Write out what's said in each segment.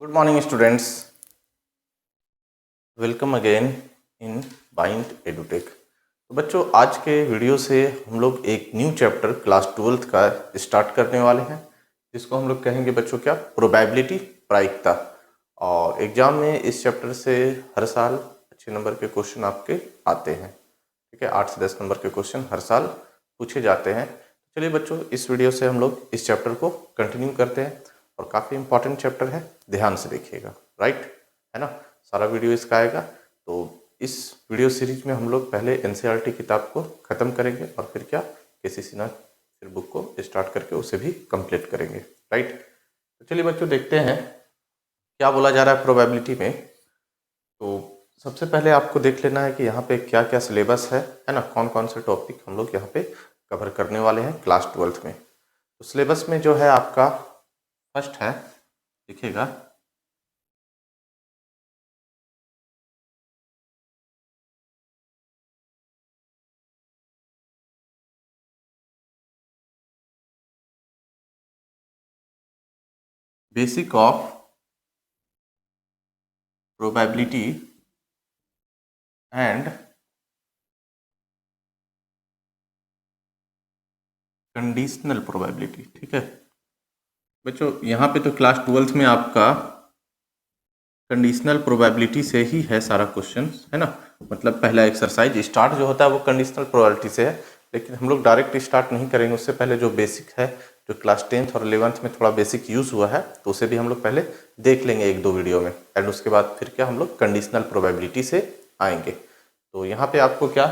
Good morning students, welcome again in bind edutech. तो बच्चों, आज के वीडियो से हम लोग एक न्यू चैप्टर क्लास 12th का स्टार्ट करने वाले हैं, जिसको हम लोग कहेंगे बच्चों क्या, प्रोबेबिलिटी, प्रायिकता। और एग्जाम में इस चैप्टर से हर साल अच्छे नंबर के क्वेश्चन आपके आते हैं। ठीक है, 8 से 10 नंबर के क्वेश्चन हर साल पूछे जाते हैं। चलिए बच्चों, इस वीडियो से हम लोग इस चैप्टर को कंटिन्यू करते हैं और काफ़ी इंपॉर्टेंट चैप्टर है, ध्यान से देखिएगा। राइट है ना, सारा वीडियो इसका आएगा। तो इस वीडियो सीरीज में हम लोग पहले एनसीईआरटी किताब को ख़त्म करेंगे और फिर क्या, केसी सिन्हा फिर बुक को स्टार्ट करके उसे भी कंप्लीट करेंगे। राइट, तो चलिए बच्चों देखते हैं क्या बोला जा रहा है प्रोबेबिलिटी में। तो सबसे पहले आपको देख लेना है कि यहाँ पे क्या क्या सिलेबस है ना, कौन कौन से टॉपिक हम लोग यहाँ पे कवर करने वाले हैं क्लास 12th में। तो सिलेबस में जो है आपका फर्स्ट है, देखिएगा, basic of probability and conditional probability. ठीक है बच्चों, यहाँ पे तो क्लास 12th में आपका कंडीशनल प्रोबेबिलिटी से ही है सारा क्वेश्चन, है ना। मतलब पहला एक्सरसाइज स्टार्ट जो होता है वो कंडीशनल प्रोबेबिलिटी से है, लेकिन हम लोग डायरेक्ट स्टार्ट नहीं करेंगे। उससे पहले जो बेसिक है, जो क्लास 10th और 11th में थोड़ा बेसिक यूज़ हुआ है, तो उसे भी हम लोग पहले देख लेंगे एक दो वीडियो में। एंड उसके बाद फिर क्या, हम लोग कंडीशनल प्रोबेबिलिटी से आएंगे। तो यहाँ पे आपको क्या,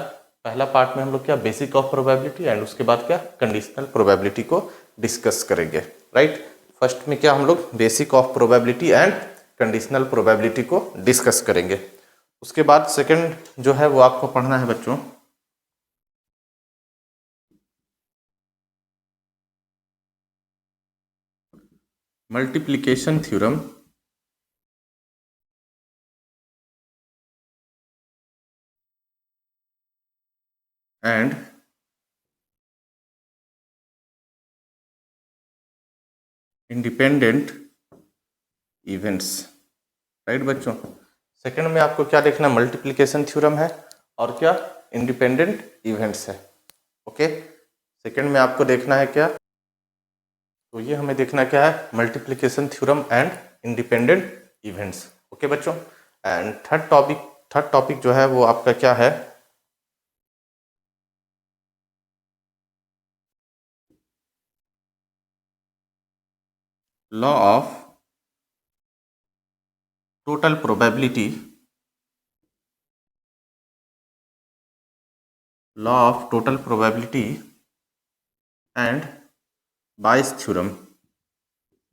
पहला पार्ट में हम लोग क्या, बेसिक ऑफ प्रोबेबिलिटी, एंड उसके बाद क्या, कंडीशनल प्रोबेबिलिटी को डिस्कस करेंगे। राइट, फर्स्ट में क्या, हम लोग basic of probability and conditional probability को डिस्कस करेंगे। उसके बाद सेकंड जो है वो आपको पढ़ना है बच्चों, multiplication theorem and independent events. Right बच्चों, सेकंड में आपको क्या देखना, मल्टीप्लिकेशन थ्योरम है और क्या, इंडिपेंडेंट इवेंट्स है। ओके, सेकंड में आपको देखना है क्या, तो ये हमें देखना क्या है, multiplication theorem and independent events. Okay बच्चों, एंड थर्ड टॉपिक जो है वो आपका क्या है, law of total probability, law of total probability and bias theorem,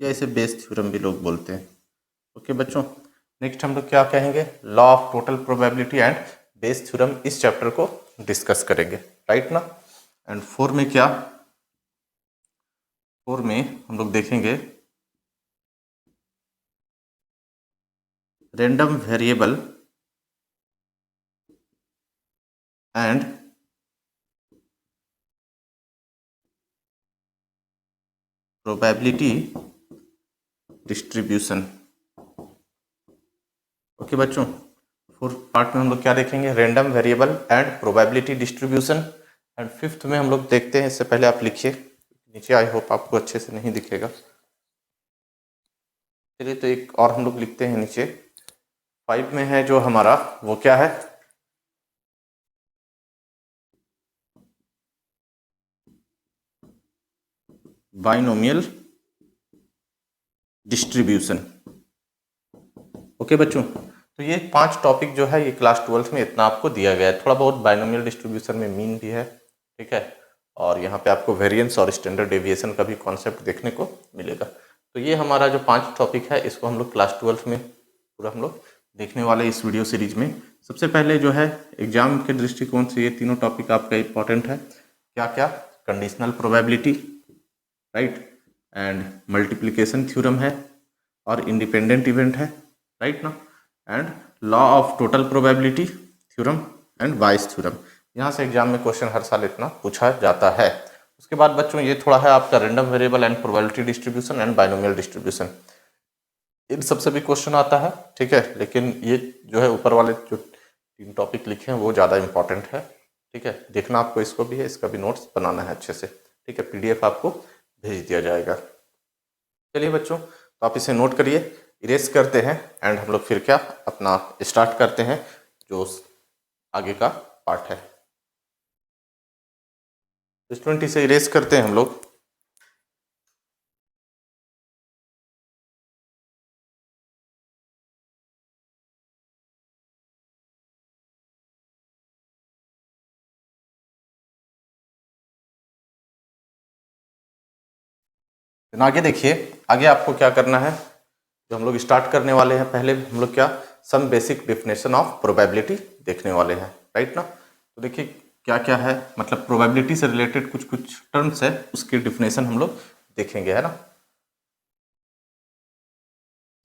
या इसे बेस थ्योरम भी लोग बोलते हैं। ओके बच्चों, नेक्स्ट हम लोग क्या कहेंगे, law of total probability and Bayes theorem, इस चैप्टर को डिस्कस करेंगे। राइट ना। एंड फोर में क्या, फोर में हम लोग देखेंगे random variable and probability distribution. Okay बच्चों, फोर्थ पार्ट में हम लोग क्या देखेंगे, random variable and probability distribution. And fifth में हम लोग देखते हैं, इससे पहले आप लिखिए नीचे, आई होप आपको अच्छे से नहीं दिखेगा। चलिए तो एक और हम लोग लिखते हैं नीचे, 5 में है जो हमारा, वो क्या है, बाइनोमियल डिस्ट्रीब्यूशन। ओके बच्चों, तो ये 5 टॉपिक जो है ये क्लास 12th में इतना आपको दिया गया है। थोड़ा बहुत बाइनोमियल डिस्ट्रीब्यूशन में मीन भी है, ठीक है, और यहाँ पे आपको वेरिएंस और स्टैंडर्ड डेविएशन का भी कॉन्सेप्ट देखने को मिलेगा। तो ये हमारा जो 5 टॉपिक है, इसको हम लोग क्लास 12th में पूरा हम लोग देखने वाले इस वीडियो सीरीज में। सबसे पहले जो है एग्जाम के दृष्टिकोण से ये तीनों टॉपिक आपका इंपॉर्टेंट है। क्या क्या, conditional probability, right, and multiplication theorem है और इंडिपेंडेंट इवेंट है, राइट ना, and law of total probability theorem and bias theorem. यहाँ से एग्जाम में क्वेश्चन हर साल इतना पूछा जाता है। उसके बाद बच्चों ये थोड़ा है आपका random variable and probability distribution and binomial distribution. इन सबसे भी क्वेश्चन आता है, ठीक है। लेकिन ये जो है ऊपर वाले जो 3 टॉपिक लिखे हैं वो ज़्यादा इंपॉर्टेंट है, ठीक है। देखना आपको इसको भी है, इसका भी नोट्स बनाना है अच्छे से, ठीक है। PDF आपको भेज दिया जाएगा। चलिए बच्चों, तो आप इसे नोट करिए, इरेज करते हैं एंड हम लोग फिर क्या अपना स्टार्ट करते हैं जो आगे का पार्ट है। 20 से इरेज करते हैं हम लोग। आगे देखिए, आगे आपको क्या करना है, जो हम लोग स्टार्ट करने वाले हैं, पहले हम लोग क्या some basic definition of probability देखने वाले हैं, राइट ना। तो देखिए क्या क्या है, मतलब प्रोबेबिलिटी से रिलेटेड कुछ कुछ टर्म्स है, उसकी डेफिनेशन हम लोग देखेंगे, है ना।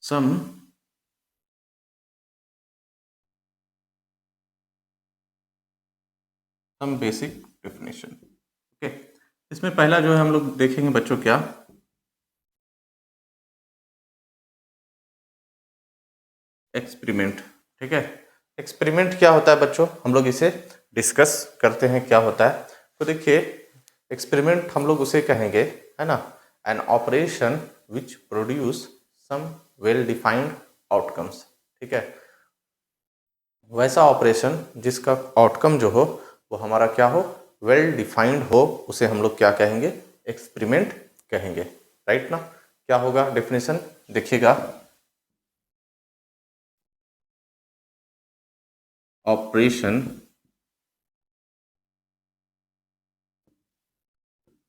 Some basic definition, okay. इसमें पहला जो है हम लोग देखेंगे बच्चों क्या, एक्सपेरिमेंट, ठीक है। एक्सपेरिमेंट क्या होता है बच्चों, हम लोग इसे डिस्कस करते हैं क्या होता है। तो देखिए एक्सपेरिमेंट हम लोग उसे कहेंगे, है ना, an operation which produce some well defined outcomes, ठीक है। वैसा ऑपरेशन जिसका आउटकम जो हो वो हमारा क्या हो, वेल डिफाइंड हो, उसे हम लोग क्या कहेंगे, एक्सपेरिमेंट कहेंगे, राइट ना। क्या होगा डेफिनेशन देखिएगा, operation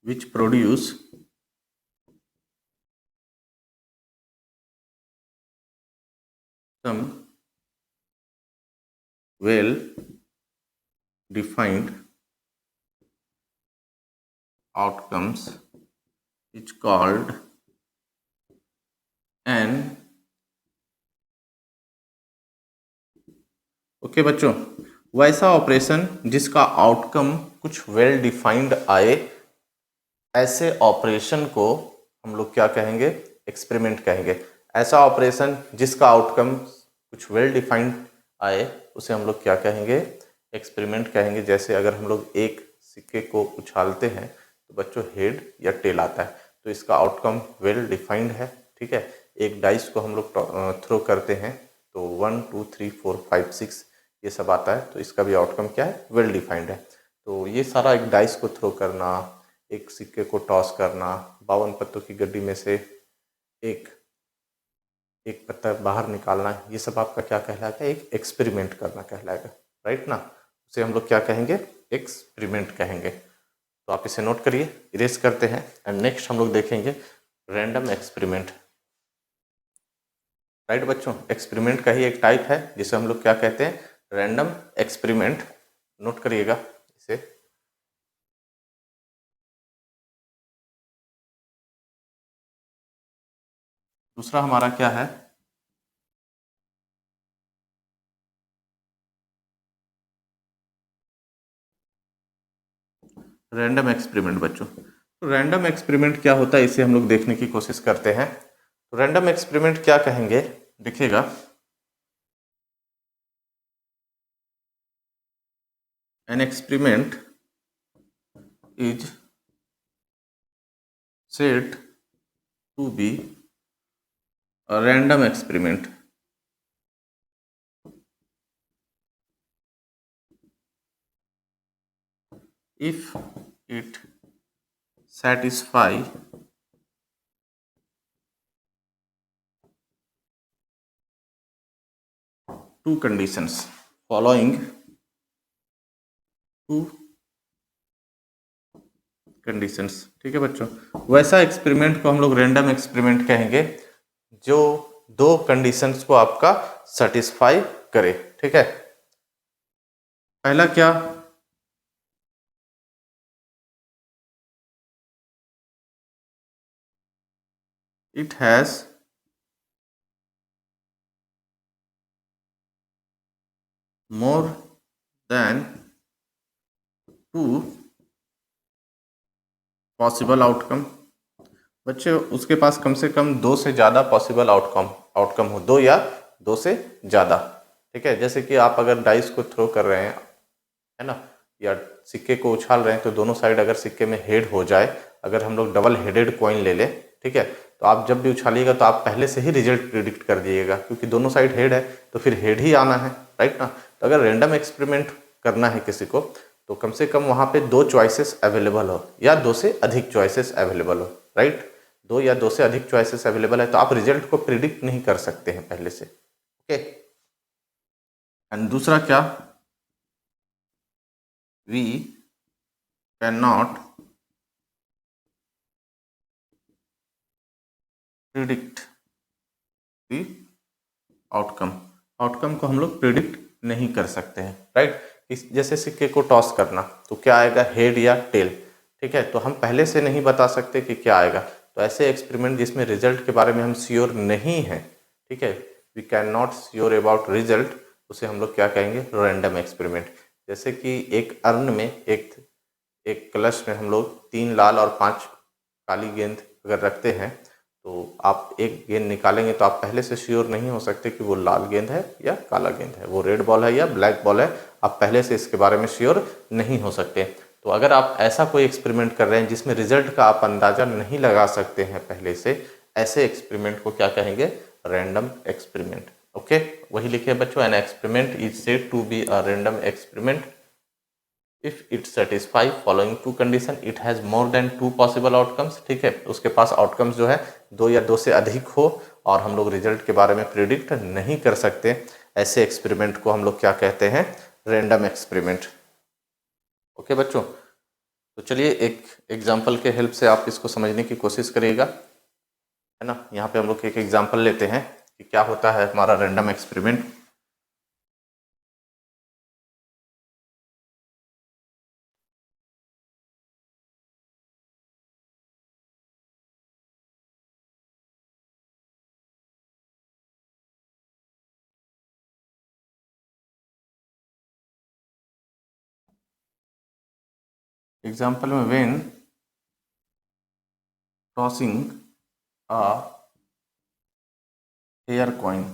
which produce some well defined outcomes is called an, okay बच्चों, वैसा ऑपरेशन जिसका आउटकम कुछ वेल डिफाइंड आए, ऐसे ऑपरेशन को हम लोग क्या कहेंगे, एक्सपेरिमेंट कहेंगे। ऐसा ऑपरेशन जिसका आउटकम कुछ वेल डिफाइंड आए उसे हम लोग क्या कहेंगे, एक्सपेरिमेंट कहेंगे। जैसे अगर हम लोग एक सिक्के को उछालते हैं तो बच्चों हेड या टेल आता है, तो इसका आउटकम वेल डिफाइंड है, ठीक है। एक डाइस को हम लोग थ्रो करते हैं तो 1 2 3 4 5 6 ये सब आता है, तो इसका भी आउटकम क्या है, वेल डिफाइंड है। तो ये सारा एक डाइस को थ्रो करना, एक सिक्के को टॉस करना, 52 पत्तों की गड्डी में से एक एक पत्ता बाहर निकालना, ये सब आपका क्या कहलाएगा, एक एक्सपेरिमेंट करना कहलाएगा, राइट ना। उसे हम लोग क्या कहेंगे, एक्सपेरिमेंट कहेंगे। तो आप इसे नोट करिए, इरेज करते हैं एंड नेक्स्ट हम लोग देखेंगे रैंडम एक्सपेरिमेंट, राइट बच्चों। एक्सपेरिमेंट का ही एक टाइप है जिसे हम लोग क्या कहते हैं, रैंडम एक्सपेरिमेंट। नोट करिएगा इसे। दूसरा हमारा क्या है, रैंडम एक्सपेरिमेंट बच्चों। तो रैंडम एक्सपेरिमेंट क्या होता है इसे हम लोग देखने की कोशिश करते हैं। तो रैंडम एक्सपेरिमेंट क्या कहेंगे, देखिएगा, N experiment is said to be a random experiment if it satisfy two conditions, following two conditions, ठीक है बच्चों। वैसा एक्सपेरिमेंट को हम लोग रैंडम एक्सपेरिमेंट कहेंगे जो 2 कंडीशंस को आपका सेटिस्फाई करे, ठीक है। पहला क्या, it has more than 2 possible outcome, बच्चे उसके पास कम से कम 2 से ज़्यादा पॉसिबल आउटकम आउटकम हो, दो या दो से ज़्यादा। ठीक है, जैसे कि आप अगर डाइस को थ्रो कर रहे हैं, है ना, या सिक्के को उछाल रहे हैं, तो दोनों साइड अगर सिक्के में हेड हो जाए, अगर हम लोग डबल हेडेड कॉइन ले लें, ठीक है, तो आप जब भी उछालिएगा तो आप पहले से ही रिजल्ट प्रिडिक्ट कर दिएगा, क्योंकि दोनों साइड हेड है तो फिर हेड ही आना है, राइट ना। तो अगर रैंडम एक्सपेरिमेंट करना है किसी को, तो कम से कम वहाँ पे दो चॉइसेस अवेलेबल हो या दो से अधिक चॉइसेस अवेलेबल हो, राइट। दो या दो से अधिक चॉइसेस अवेलेबल है तो आप रिजल्ट को प्रिडिक्ट नहीं कर सकते हैं पहले से, ओके। एंड दूसरा क्या, we can not predict the outcome. Outcome को हम लोग प्रिडिक्ट नहीं कर सकते हैं, राइट। जैसे सिक्के को टॉस करना, तो क्या आएगा, हेड या टेल, ठीक है, तो हम पहले से नहीं बता सकते कि क्या आएगा। तो ऐसे एक्सपेरिमेंट जिसमें रिजल्ट के बारे में हम श्योर नहीं हैं, ठीक है, we can not sure about result, उसे हम लोग क्या कहेंगे, रैंडम एक्सपेरिमेंट। जैसे कि एक अर्न में, एक कलश में हम लोग 3 लाल और 5 काली गेंद अगर रखते हैं, तो आप एक गेंद निकालेंगे तो आप पहले से श्योर नहीं हो सकते कि वो लाल गेंद है या काला गेंद है, वो रेड बॉल है या ब्लैक बॉल है, आप पहले से इसके बारे में श्योर नहीं हो सकते। तो अगर आप ऐसा कोई एक्सपेरिमेंट कर रहे हैं जिसमें रिजल्ट का आप अंदाज़ा नहीं लगा सकते हैं पहले से, ऐसे एक्सपेरिमेंट को क्या कहेंगे, रैंडम एक्सपेरिमेंट, ओके। वही लिखे बच्चों, an experiment is said to be a random experiment if it satisfy following two condition, it has more than 2 possible outcomes, ठीक है, उसके पास आउटकम्स जो है 2 या 2 से अधिक हो और हम लोग रिजल्ट के बारे में प्रिडिक्ट नहीं कर सकते, ऐसे एक्सपेरिमेंट को हम लोग क्या कहते हैं, रैंडम एक्सपेरिमेंट, ओके बच्चों। तो चलिए एक एग्जाम्पल के हेल्प से आप इसको समझने की कोशिश करिएगा, है ना। यहाँ पे हम लोग एक एग्जाम्पल लेते हैं कि क्या होता है हमारा रैंडम एक्सपेरिमेंट। एग्जाम्पल में when tossing a fair coin,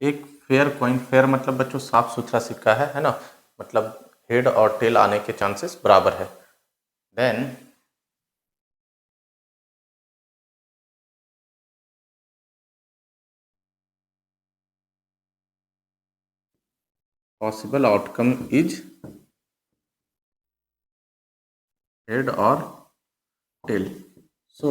एक फेयर कॉइन, फेयर मतलब बच्चों साफ सुथरा सिक्का है ना, मतलब हेड और टेल आने के चांसेस बराबर है। Then possible outcome is head और टेल, सो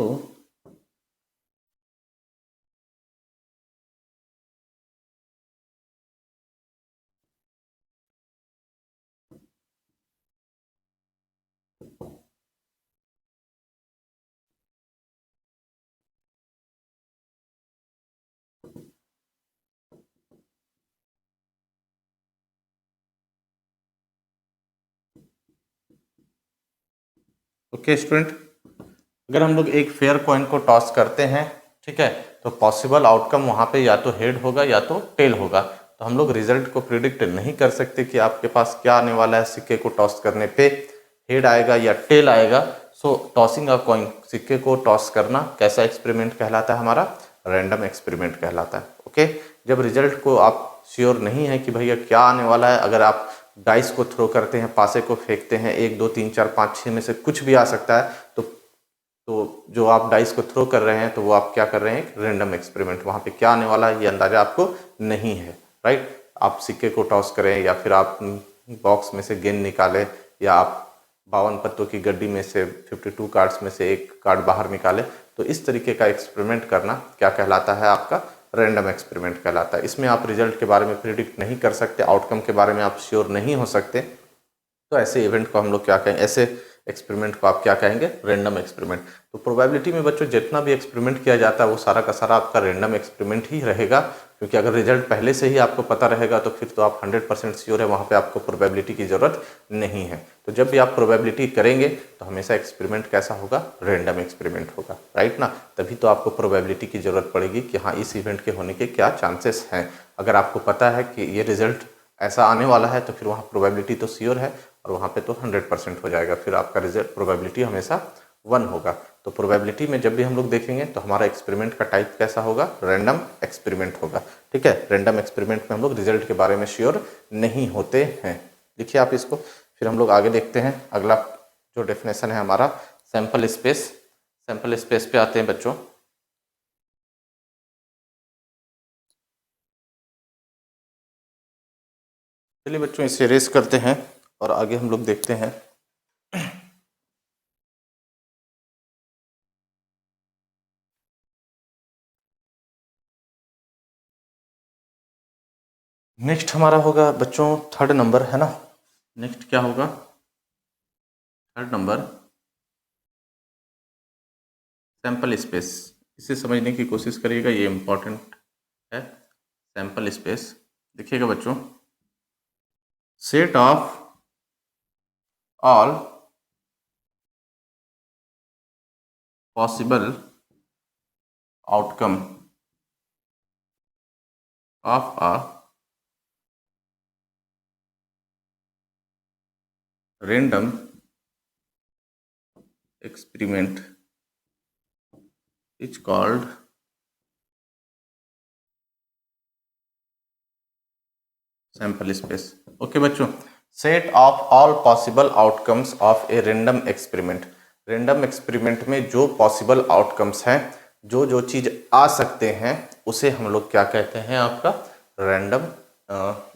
ओके स्टूडेंट, अगर हम लोग एक फेयर कॉइन को टॉस करते हैं, ठीक है, तो पॉसिबल आउटकम वहाँ पे या तो हेड होगा या तो टेल होगा। तो हम लोग रिजल्ट को प्रिडिक्ट नहीं कर सकते कि आपके पास क्या आने वाला है, सिक्के को टॉस करने पे हेड आएगा या टेल आएगा। सो टॉसिंग अ कॉइन, सिक्के को टॉस करना कैसा एक्सपेरिमेंट कहलाता है, हमारा रैंडम एक्सपेरिमेंट कहलाता है, ओके। जब रिजल्ट को आप श्योर नहीं है कि भैया क्या आने वाला है, अगर आप डाइस को थ्रो करते हैं, पासे को फेंकते हैं, 1 2 3 4 5 6 में से कुछ भी आ सकता है, तो जो आप डाइस को थ्रो कर रहे हैं तो वो आप क्या कर रहे हैं, एक रैंडम एक्सपेरिमेंट, वहाँ पे क्या आने वाला है ये अंदाजा आपको नहीं है, राइट। आप सिक्के को टॉस करें या फिर आप बॉक्स में से गेंद निकालें या आप 52 पत्तों की गड्डी में से 52 कार्ड्स में से एक कार्ड बाहर निकालें, तो इस तरीके का एक्सपेरिमेंट करना क्या कहलाता है, आपका रैंडम एक्सपेरिमेंट कहलाता है। इसमें आप रिजल्ट के बारे में प्रिडिक्ट नहीं कर सकते, आउटकम के बारे में आप श्योर नहीं हो सकते, तो ऐसे इवेंट को हम लोग क्या कहेंगे, ऐसे एक्सपेरिमेंट को आप क्या कहेंगे, रैंडम एक्सपेरिमेंट। तो प्रोबेबिलिटी में बच्चों जितना भी एक्सपेरिमेंट किया जाता है वो सारा का सारा आपका रैंडम एक्सपेरिमेंट ही रहेगा, क्योंकि अगर रिजल्ट पहले से ही आपको पता रहेगा तो फिर तो आप 100% श्योर है, वहाँ पे आपको प्रोबेबिलिटी की ज़रूरत नहीं है। तो जब भी आप प्रोबेबिलिटी करेंगे तो हमेशा एक्सपेरिमेंट कैसा होगा, रैंडम एक्सपेरिमेंट होगा, राइट ना। तभी तो आपको प्रोबेबिलिटी की ज़रूरत पड़ेगी कि हाँ इस इवेंट के होने के क्या चांसेस हैं। अगर आपको पता है कि ये रिजल्ट ऐसा आने वाला है तो फिर वहाँ प्रोबेबिलिटी तो श्योर है और वहाँ पे तो 100% हो जाएगा, फिर आपका रिजल्ट प्रोबेबिलिटी हमेशा 1 होगा। तो प्रोबेबिलिटी में जब भी हम लोग देखेंगे तो हमारा एक्सपेरिमेंट का टाइप कैसा होगा, रैंडम एक्सपेरिमेंट होगा। ठीक है, रैंडम एक्सपेरिमेंट में हम लोग रिजल्ट के बारे में श्योर नहीं होते हैं। देखिए आप इसको, फिर हम लोग आगे देखते हैं। अगला जो डेफिनेशन है हमारा सैंपल स्पेस। सैंपल स्पेस पे आते हैं बच्चों। चलिए बच्चों इसे इरेज करते हैं और आगे हम लोग देखते हैं। नेक्स्ट हमारा होगा बच्चों थर्ड नंबर, है ना। नेक्स्ट क्या होगा, थर्ड नंबर सैंपल स्पेस। इसे समझने की कोशिश करिएगा, ये इंपॉर्टेंट है। सैंपल स्पेस देखिएगा बच्चों, set of all possible outcome of a random experiment is called sample space. Okay बच्चों, set of all possible outcomes of a random experiment. Random experiment में जो पॉसिबल आउटकम्स हैं, जो जो चीज़ आ सकते हैं, उसे हम लोग क्या कहते हैं, आपका random,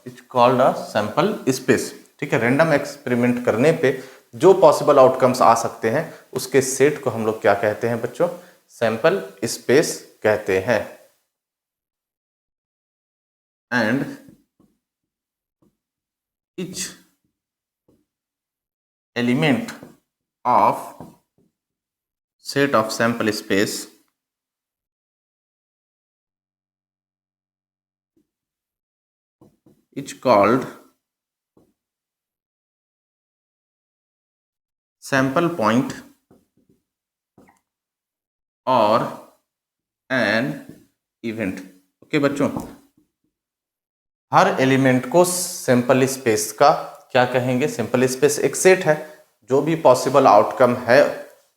it's called a sample space. ठीक है, रैंडम एक्सपेरिमेंट करने पे जो पॉसिबल आउटकम्स आ सकते हैं उसके सेट को हम लोग क्या कहते हैं बच्चों, सैंपल स्पेस कहते हैं। And each element of set of sample space is called sample point और an event। ओके बच्चों, हर एलिमेंट को सैंपल स्पेस का क्या कहेंगे, सैंपल स्पेस एक सेट है, जो भी पॉसिबल आउटकम है,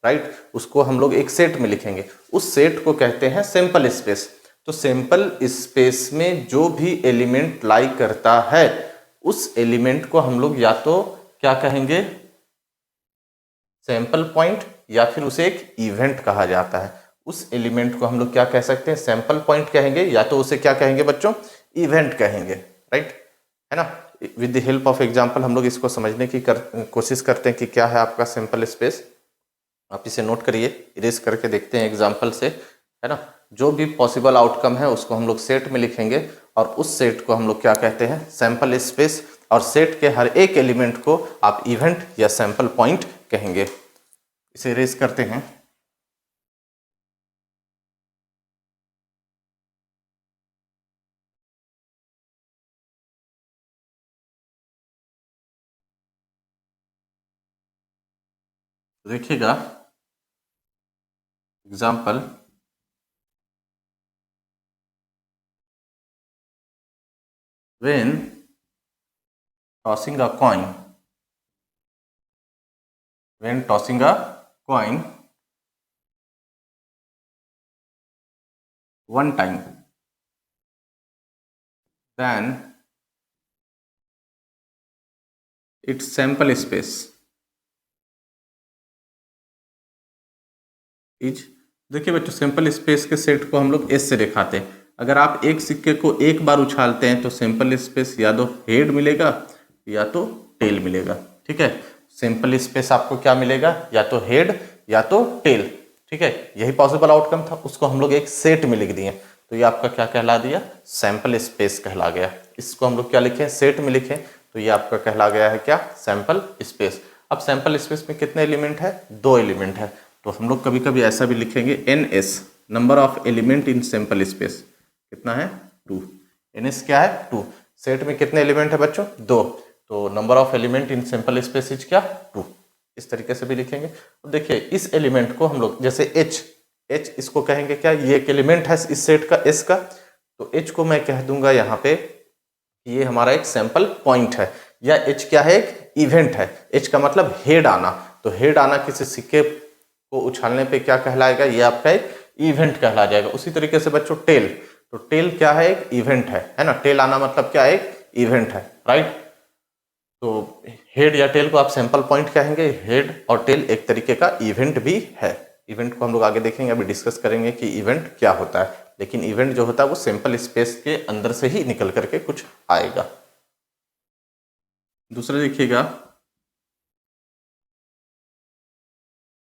राइट, उसको हम लोग एक सेट में लिखेंगे, उस सेट को कहते हैं सैंपल स्पेस। तो सैंपल स्पेस में जो भी एलिमेंट लाई करता है उस एलिमेंट को हम लोग या तो क्या कहेंगे, सैंपल पॉइंट, या फिर उसे एक इवेंट कहा जाता है। उस एलिमेंट को हम लोग क्या कह सकते हैं, सैंपल पॉइंट कहेंगे, या तो उसे क्या कहेंगे बच्चों, इवेंट कहेंगे, राइट, है ना। With the help of example हम लोग इसको समझने की कोशिश करते हैं कि क्या है आपका सैंपल स्पेस। आप इसे नोट करिए, इरेज करके देखते हैं एग्जांपल से, है ना। जो भी पॉसिबल आउटकम है उसको हम लोग सेट में लिखेंगे और उस सेट को हम लोग क्या कहते हैं, सैंपल स्पेस, और सेट के हर एक एलिमेंट को आप इवेंट या सैंपल पॉइंट कहेंगे। इसे इरेज करते हैं। देखिएगा example, when tossing a coin, when tossing a coin one time, then its sample space is. देखिए बच्चों, सैंपल स्पेस के सेट को हम लोग एस से दिखाते हैं। अगर आप एक सिक्के को एक बार उछालते हैं तो सैंपल स्पेस या तो हेड मिलेगा या तो टेल मिलेगा। ठीक है, सैंपल स्पेस आपको क्या मिलेगा, या तो हेड या तो टेल। ठीक है, यही पॉसिबल आउटकम था, उसको हम लोग एक सेट में लिख दिए, तो ये आपका क्या कहला दिया, सैंपल स्पेस कहला गया। इसको हम लोग क्या लिखें, सेट में लिखें, तो ये आपका कहला गया है क्या, सैंपल स्पेस। अब सैंपल स्पेस में कितने एलिमेंट है, 2 एलिमेंट है, तो हम लोग कभी कभी ऐसा भी लिखेंगे NS, number of element in sample space कितना है, 2। NS क्या है, 2। सेट में कितने एलिमेंट है बच्चों, 2, तो number of element in sample space is क्या, 2। इस तरीके से भी लिखेंगे। तो देखिए इस एलिमेंट को हम लोग जैसे H इसको कहेंगे क्या, ये एक एलिमेंट है इस सेट का S का, तो H को मैं कह दूंगा यहाँ पे ये हमारा एक सैंपल पॉइंट है, या H क्या है, एक इवेंट है। H का मतलब हेड आना, तो हेड आना किसी सिक्के को उछालने पे क्या कहलाएगा, ये आपका एक इवेंट कहला जाएगा। उसी तरीके से बच्चों टेल, तो टेल क्या है, एक इवेंट है ना। टेल आना मतलब क्या है, एक इवेंट है, राइट। तो हेड या टेल को आप सैंपल पॉइंट कहेंगे, हेड और टेल एक तरीके का इवेंट भी है। इवेंट को हम लोग आगे देखेंगे, अभी डिस्कस करेंगे कि इवेंट क्या होता है, लेकिन इवेंट जो होता है वो सैंपल स्पेस के अंदर से ही निकल करके कुछ आएगा। दूसरा देखिएगा,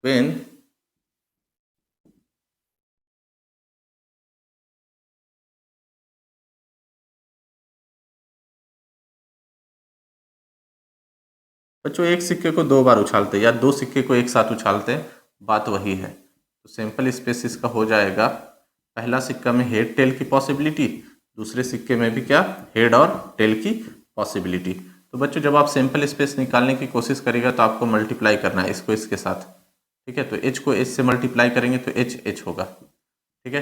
व्हेन बच्चों एक सिक्के को दो बार उछालते या दो सिक्के को एक साथ उछालते हैं, बात वही है। तो सैंपल स्पेस इसका हो जाएगा, पहला सिक्का में हेड टेल की पॉसिबिलिटी, दूसरे सिक्के में भी क्या, हेड और टेल की पॉसिबिलिटी। तो बच्चों जब आप सैंपल स्पेस निकालने की कोशिश करेगा तो आपको मल्टीप्लाई करना है इसको इसके साथ, ठीक है। तो एच को एच से मल्टीप्लाई करेंगे तो एच एच होगा, ठीक है।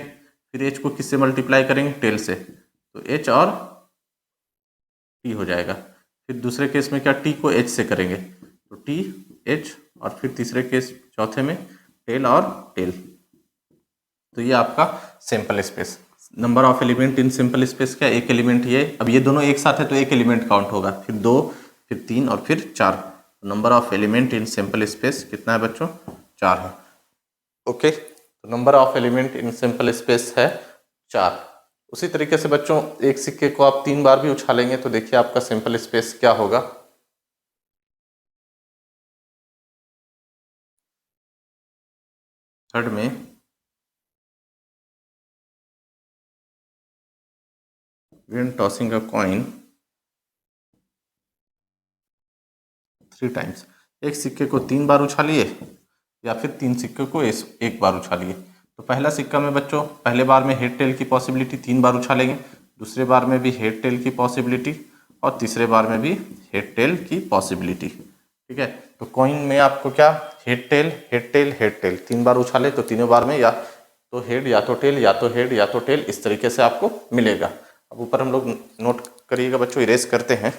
फिर एच को किससे मल्टीप्लाई करेंगे, टेल से, तो एच और टी हो जाएगा। फिर दूसरे केस में क्या, टी को एच से करेंगे तो टी एच, और फिर तीसरे केस चौथे में टेल और टेल। तो ये आपका simple space. Number of element in simple space क्या, एक एलिमेंट ये, अब ये दोनों एक साथ है तो एक एलिमेंट काउंट होगा, फिर दो, फिर तीन और फिर चार। Number of element in simple space कितना है बच्चों, चार है। ओके, तो number of element in simple space है चार। उसी तरीके से बच्चों एक सिक्के को आप तीन बार भी उछालेंगे तो देखिए आपका सिंपल स्पेस क्या होगा। थर्ड में when tossing a coin 3 times, एक सिक्के को तीन बार उछालिए या फिर तीन सिक्के को एक बार उछालिए। तो पहला सिक्का में बच्चों पहले बार में हेड टेल की पॉसिबिलिटी, तीन बार उछालेंगे, दूसरे बार में भी हेड टेल की पॉसिबिलिटी, और तीसरे बार में भी हेड टेल की पॉसिबिलिटी, ठीक है। तो कॉइन में आपको क्या, head tail head tail head tail, तीन बार उछाले तो तीनों बार में या तो हेड या तो टेल या तो हेड या तो टेल, इस तरीके से आपको मिलेगा। अब ऊपर हम लोग नोट करिएगा बच्चों, इरेज करते हैं।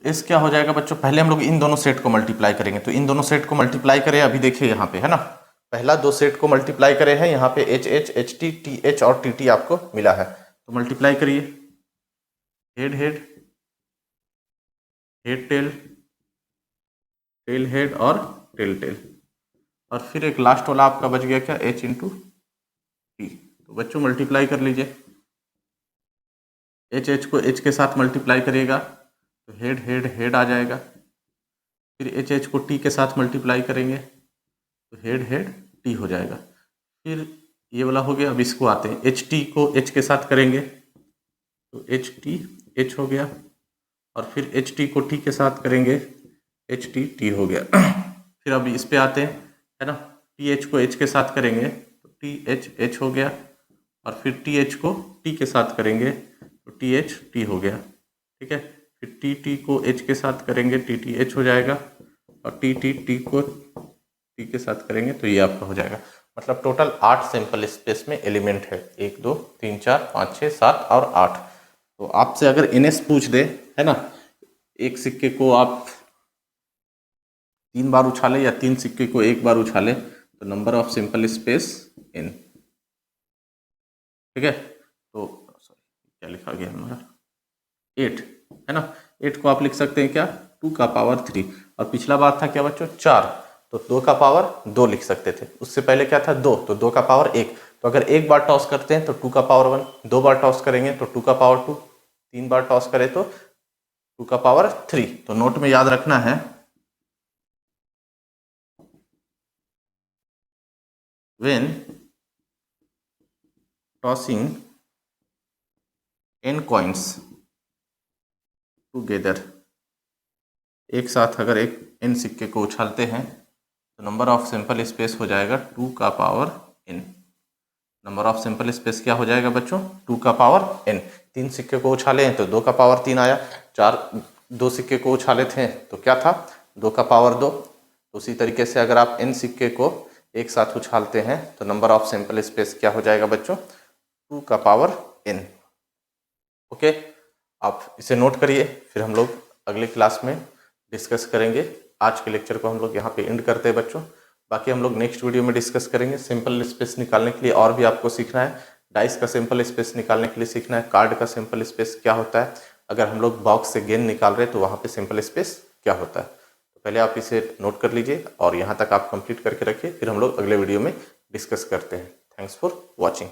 इस क्या हो जाएगा बच्चों, पहले हम लोग इन दोनों सेट को मल्टीप्लाई करेंगे। तो इन दोनों सेट को मल्टीप्लाई करें, अभी देखिए यहाँ पे है ना, पहला दो सेट को मल्टीप्लाई करे हैं, यहाँ पे H H H T T H और टी टी आपको मिला है। तो मल्टीप्लाई करिए, head head head tail tail head और टेल टेल, और फिर एक लास्ट वाला आपका बच गया क्या, एच इंटू टी। तो बच्चों मल्टीप्लाई कर लीजिए, एच एच को एच के साथ मल्टीप्लाई करिएगा तो हेड हेड हेड आ जाएगा। फिर एच एच को टी के साथ मल्टीप्लाई करेंगे तो हेड हेड टी हो जाएगा। फिर ये वाला हो गया। अब इसको आते हैं, एच टी को एच के साथ करेंगे तो एच टी एच हो गया, और फिर एच टी को टी के साथ करेंगे, एच टी टी हो गया। फिर अब इस पे आते हैं, है ना, टी एच को एच के साथ करेंगे तो टी एच एच हो गया, और फिर टी एच को टी के साथ करेंगे तो टी एच टी हो गया, ठीक है। फिर टी टी को एच के साथ करेंगे, टी टी एच हो जाएगा, और टी टी टी को टी के साथ करेंगे तो ये आपका हो जाएगा। मतलब टोटल 8 सैंपल स्पेस में एलिमेंट है, 1 2 3 4 5 6 7 और 8। तो आपसे अगर एनएस पूछ दे, है ना, एक सिक्के को आप तीन बार उछाले या तीन सिक्के को एक बार उछाले तो number of simple space n, ठीक है। तो क्या लिखा गया हमारा, 8 है ना, 8 को आप लिख सकते हैं क्या, 2 का पावर 3, और पिछला बार था क्या बच्चों 4, तो 2 का पावर 2 लिख सकते थे। उससे पहले क्या था 2, तो 2 का पावर 1। तो अगर एक बार टॉस करते हैं तो 2 का पावर 1, 2 बार टॉस करेंगे तो 2 का पावर 2, 3 बार टॉस करें तो 2 का पावर 3। तो नोट में याद रखना है, when tossing n coins together, एक साथ अगर एक n सिक्के को उछालते हैं तो नंबर ऑफ सिंपल स्पेस हो जाएगा 2 का power n। Number of simple space क्या हो जाएगा बच्चों, 2 का पावर n। तीन सिक्के को उछाले हैं तो 2 का पावर 3 आया, दो सिक्के को उछाले थे तो क्या था, 2 का पावर 2। उसी तरीके से अगर आप n सिक्के को एक साथ उछालते हैं तो नंबर ऑफ सिंपल स्पेस क्या हो जाएगा बच्चों, 2 का पावर n। ओके, आप इसे नोट करिए, फिर हम लोग अगले क्लास में डिस्कस करेंगे। आज के लेक्चर को हम लोग यहाँ पे एंड करते हैं बच्चों। बाकी हम लोग नेक्स्ट वीडियो में डिस्कस करेंगे। सिंपल स्पेस निकालने के लिए और भी आपको सीखना है, डाइस का सिंपल स्पेस निकालने के लिए सीखना है, कार्ड का सिंपल स्पेस क्या होता है, अगर हम लोग बॉक्स से गेंद निकाल रहे हैं तो वहाँ पे सिंपल स्पेस क्या होता है। तो पहले आप इसे नोट कर लीजिए और यहाँ तक आप कंप्लीट करके रखिए, फिर हम लोग अगले वीडियो में डिस्कस करते हैं। Thanks for watching.